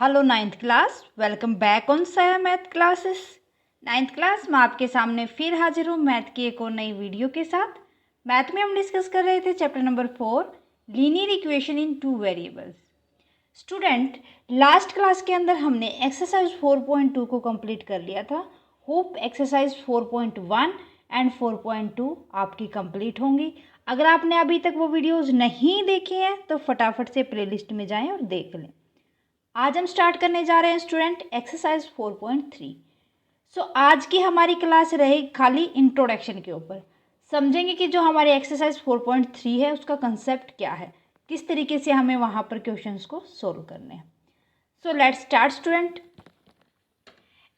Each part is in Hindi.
Hello ninth class, welcome back on साया मैथ क्लासेस। नाइन्थ क्लास में आपके सामने फिर हाजिर हूँ मैथ की एक और नई वीडियो के साथ। मैथ में हम डिस्कस कर रहे थे chapter number 4, linear equation in two variables. Student, last class के अंदर हमने एक्सरसाइज 4.2 को कंप्लीट कर लिया था। होप एक्सरसाइज 4.1 एंड 4.2 आपकी कंप्लीट होंगी। अगर आपने अभी तक वो वीडियोज़ नहीं देखी हैं तो फटाफट से प्लेलिस्ट में जाएँ और देख लें। आज हम स्टार्ट करने जा रहे हैं स्टूडेंट एक्सरसाइज 4.3। आज की हमारी क्लास रहेगी खाली इंट्रोडक्शन के ऊपर। समझेंगे कि जो हमारी एक्सरसाइज 4.3 है उसका कंसेप्ट क्या है, किस तरीके से हमें वहाँ पर क्वेश्चंस को सोल्व करने हैं। Let's start student.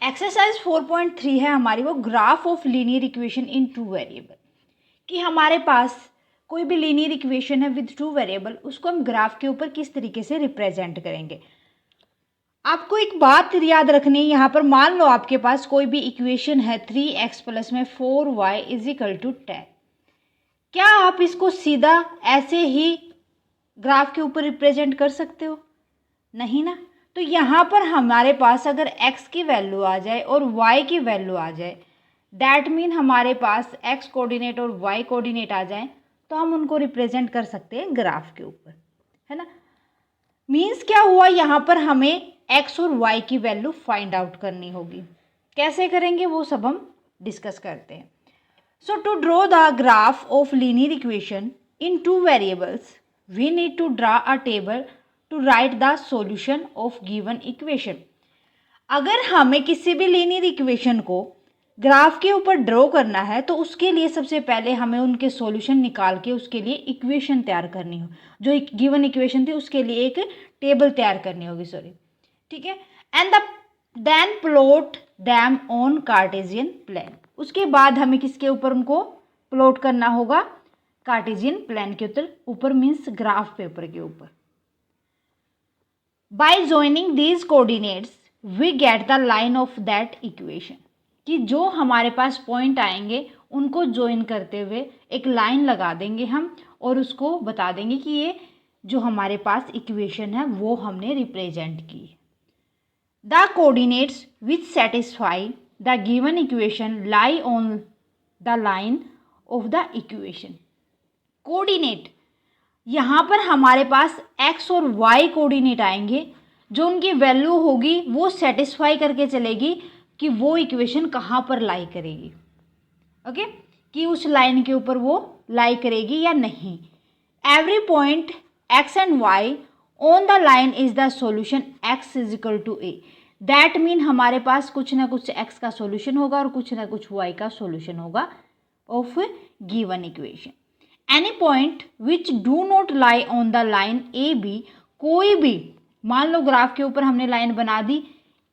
एक्सरसाइज 4.3 है हमारी वो graph of linear equation in two variable. कि हमारे पास कोई भी लीनियर इक्वेशन है विद टू वेरिएबल, उसको हम ग्राफ के ऊपर किस तरीके से रिप्रेजेंट करेंगे। आपको एक बात याद रखनी है, यहाँ पर मान लो आपके पास कोई भी इक्वेशन है 3x प्लस में 4y इज इक्वल टू 10। क्या आप इसको सीधा ऐसे ही ग्राफ के ऊपर रिप्रेजेंट कर सकते हो? नहीं ना। तो यहाँ पर हमारे पास अगर x की वैल्यू आ जाए और y की वैल्यू आ जाए, दैट मीन हमारे पास x कोऑर्डिनेट और y कोऑर्डिनेट आ जाए, तो हम उनको रिप्रेजेंट कर सकते हैं ग्राफ के ऊपर, है ना। मीन्स क्या हुआ, यहाँ पर हमें x और y की वैल्यू फाइंड आउट करनी होगी। कैसे करेंगे वो सब हम डिस्कस करते हैं। To draw the graph of linear equation in two variables we need to draw a table to write the solution of given equation. अगर हमें किसी भी लीनियर इक्वेशन को ग्राफ के ऊपर ड्रॉ करना है तो उसके लिए सबसे पहले हमें उनके सॉल्यूशन निकाल के उसके लिए इक्वेशन तैयार करनी हो। जो गिवन इक्वेशन थी उसके लिए एक टेबल तैयार करनी होगी, ठीक है। And then plot them on Cartesian plane. उसके बाद हमें किसके ऊपर उनको प्लॉट करना होगा? कार्टेशियन प्लान के ऊपर मीन्स ग्राफ पेपर के ऊपर। By joining these coordinates we get the line of that equation. कि जो हमारे पास पॉइंट आएंगे उनको ज्वाइन करते हुए एक लाइन लगा देंगे हम और उसको बता देंगे कि ये जो हमारे पास इक्वेशन है वो हमने रिप्रेजेंट की। The coordinates which satisfy the given equation lie on the line of the equation. Coordinate, यहाँ पर हमारे पास x और y कोऑर्डिनेट आएंगे, जो उनकी वैल्यू होगी वो सेटिस्फाई करके चलेगी कि वो इक्वेशन कहाँ पर लाई करेगी। ओके, कि उस लाइन के ऊपर वो लाई करेगी या नहीं। Every point x and y on the line is the solution x is equal to a। That mean हमारे पास कुछ ना कुछ x का सॉल्यूशन होगा और कुछ ना कुछ y का सॉल्यूशन होगा of given equation. Any point which do not lie on the line A B. कोई भी, मान लो ग्राफ के ऊपर हमने लाइन बना दी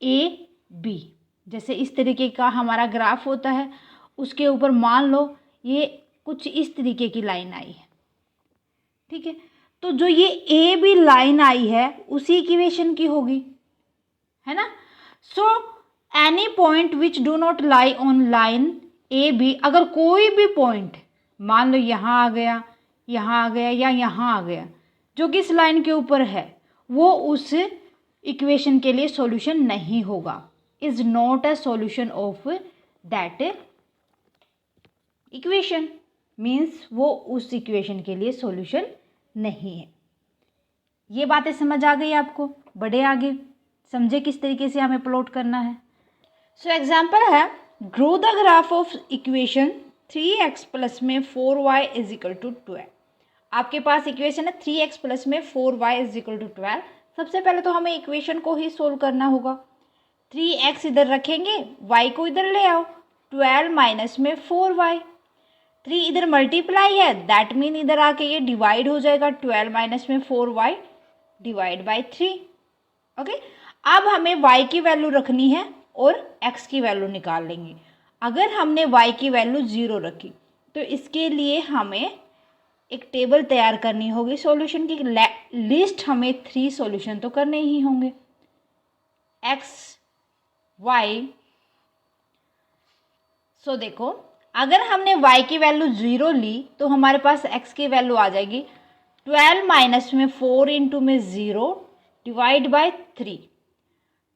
ए बी, जैसे इस तरीके का हमारा ग्राफ होता है, उसके ऊपर मान लो ये कुछ इस तरीके की लाइन आई है, ठीक है। तो जो ये ए बी लाइन आई है उसी इक्वेशन की होगी, है ना। Any point which do not lie on line A B, अगर कोई भी पॉइंट मान लो यहाँ आ गया, यहाँ आ गया या यहाँ आ गया, जो कि इस लाइन के ऊपर है, वो उस इक्वेशन के लिए सॉल्यूशन नहीं होगा, is not a solution of that equation. Means वो उस इक्वेशन के लिए सॉल्यूशन नहीं है। ये बातें समझ आ गई आपको? बढ़े आगे, समझे किस तरीके से हमें प्लॉट करना है। एग्जाम्पल है, draw the graph of equation 3x plus में 4y इज इक्वल टू 12। आपके पास इक्वेशन है 3x प्लस में 4y इज इक्वल टू 12। सबसे पहले तो हमें इक्वेशन को ही सोल्व करना होगा। 3x इधर रखेंगे, y को इधर ले आओ, 12 माइनस में 4y। 3 इधर मल्टीप्लाई है, दैट मीन इधर आके ये डिवाइड हो जाएगा, 12 माइनस में 4y डिवाइड बाई 3। ओके, अब हमें y की वैल्यू रखनी है और x की वैल्यू निकाल लेंगे। अगर हमने y की वैल्यू 0 रखी तो इसके लिए हमें एक टेबल तैयार करनी होगी सॉल्यूशन की। लिस्ट हमें 3 सॉल्यूशन तो करने ही होंगे, x y। देखो, अगर हमने y की वैल्यू 0 ली तो हमारे पास x की वैल्यू आ जाएगी 12 माइनस में 4 इंटू में 0 डिवाइड बाय 3।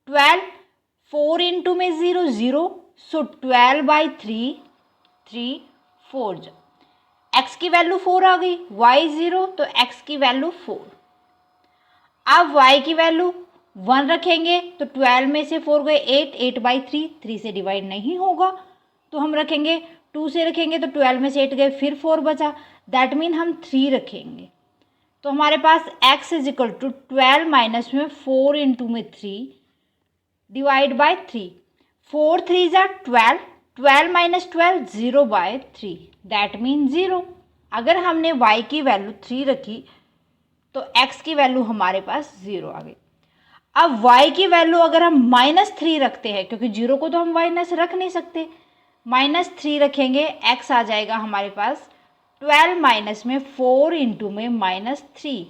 12, 4 इंटू में 0 0, सो 12/3, 3 4 जा, x की वैल्यू 4 आ गई, y 0 तो x की वैल्यू 4। अब y की वैल्यू 1 रखेंगे तो 12 में से 4 गए 8, 8/3, 3 से डिवाइड नहीं होगा तो हम रखेंगे 2 से रखेंगे तो 12 में से 8 गए फिर 4 बचा, दैट मीन हम 3 रखेंगे। तो हमारे पास x is equal to 12 minus में 4 इंटू में 3 डिवाइड बाय 3, 4 3 जा 12, 12 माइनस 12 0/3, दैट मीन 0। अगर हमने y की वैल्यू 3 रखी तो x की वैल्यू हमारे पास 0 आ गई। अब y की वैल्यू अगर हम -3 रखते हैं, क्योंकि 0 को तो हम माइनस रख नहीं सकते, -3 रखेंगे, x आ जाएगा हमारे पास 12 माइनस में 4 इंटू में -3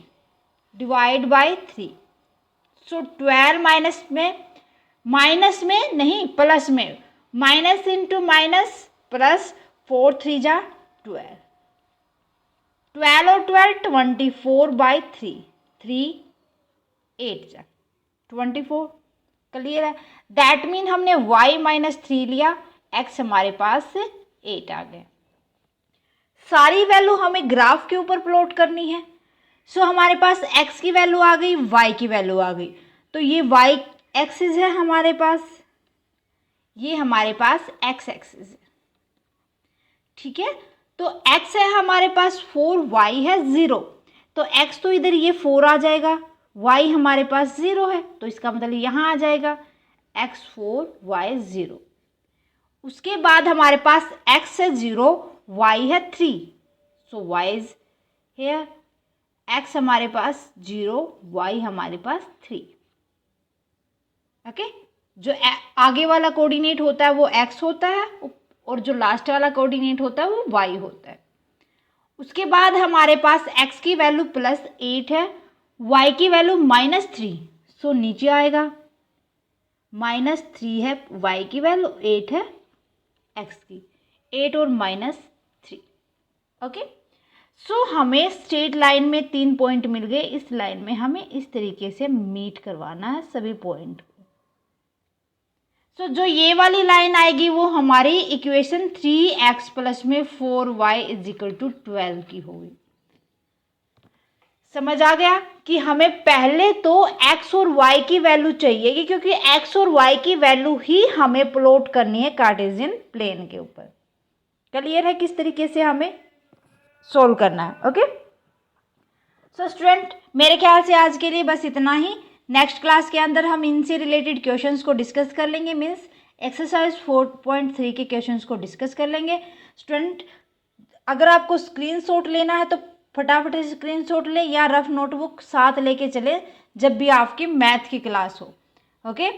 डिवाइड बाय 3, सो 12 माइनस में नहीं प्लस में, माइनस इंटू माइनस प्लस, 4 3 जा 12, 12 और 12 24/3, 3 8 जा 24, क्लियर है। दैट मीन हमने y -3 लिया, x हमारे पास 8 आ गए। सारी वैल्यू हमें ग्राफ के ऊपर प्लॉट करनी है, सो हमारे पास x की वैल्यू आ गई, y की वैल्यू आ गई, तो ये y एक्सिस है हमारे पास, ये हमारे पास x एक्सिस है, ठीक है। तो x है हमारे पास 4, y है 0, तो x तो इधर ये 4 आ जाएगा, y हमारे पास 0 है तो इसका मतलब यहाँ आ जाएगा x 4 y 0। उसके बाद हमारे पास x है 0, y है 3, सो y इज हेयर, x हमारे पास 0, y हमारे पास 3, ओके। जो आगे वाला कोऑर्डिनेट होता है वो x होता है और जो लास्ट वाला कोऑर्डिनेट होता है वो y होता है। उसके बाद हमारे पास x की वैल्यू +8 है, y की वैल्यू -3, सो नीचे आएगा -3 है, y की वैल्यू 8 है, x की 8 और -3, ओके। सो हमें स्ट्रेट लाइन में 3 पॉइंट मिल गए, इस लाइन में हमें इस तरीके से मीट करवाना है सभी पॉइंट को। सो जो ये वाली लाइन आएगी वो हमारी इक्वेशन 3x प्लस में 4y इज इक्वल टू 12 की होगी। समझ आ गया कि हमें पहले तो x और y की वैल्यू चाहिए, क्योंकि x और y की वैल्यू ही हमें प्लॉट करनी है कार्टेशियन प्लेन के ऊपर। क्लियर है किस तरीके से हमें सोल्व करना है, ओके। सो स्टूडेंट, मेरे ख्याल से आज के लिए बस इतना ही। नेक्स्ट क्लास के अंदर हम इनसे रिलेटेड क्वेश्चंस को डिस्कस कर लेंगे, मीन्स एक्सरसाइज 4.3 के क्वेश्चंस को डिस्कस कर लेंगे। स्टूडेंट, अगर आपको स्क्रीनशॉट लेना है तो फटाफट से स्क्रीनशॉट ले या रफ नोटबुक साथ लेके चले जब भी आपकी मैथ की क्लास हो, ओके।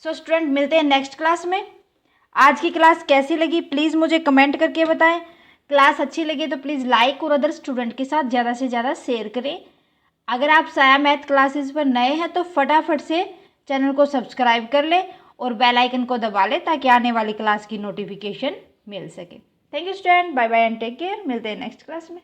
सो स्टूडेंट, मिलते हैं नेक्स्ट क्लास में। आज की क्लास कैसी लगी प्लीज़ मुझे कमेंट करके बताएं। क्लास अच्छी लगी तो प्लीज़ लाइक और अदर स्टूडेंट के साथ ज़्यादा से ज़्यादा शेयर करें। अगर आप साया मैथ क्लासेस पर नए हैं तो फटाफट से चैनल को सब्सक्राइब कर लें और बेल आइकन को दबा लें ताकि आने वाली क्लास की नोटिफिकेशन मिल सके। Thank you student, bye bye and take care. मिलते हैं नेक्स्ट क्लास में।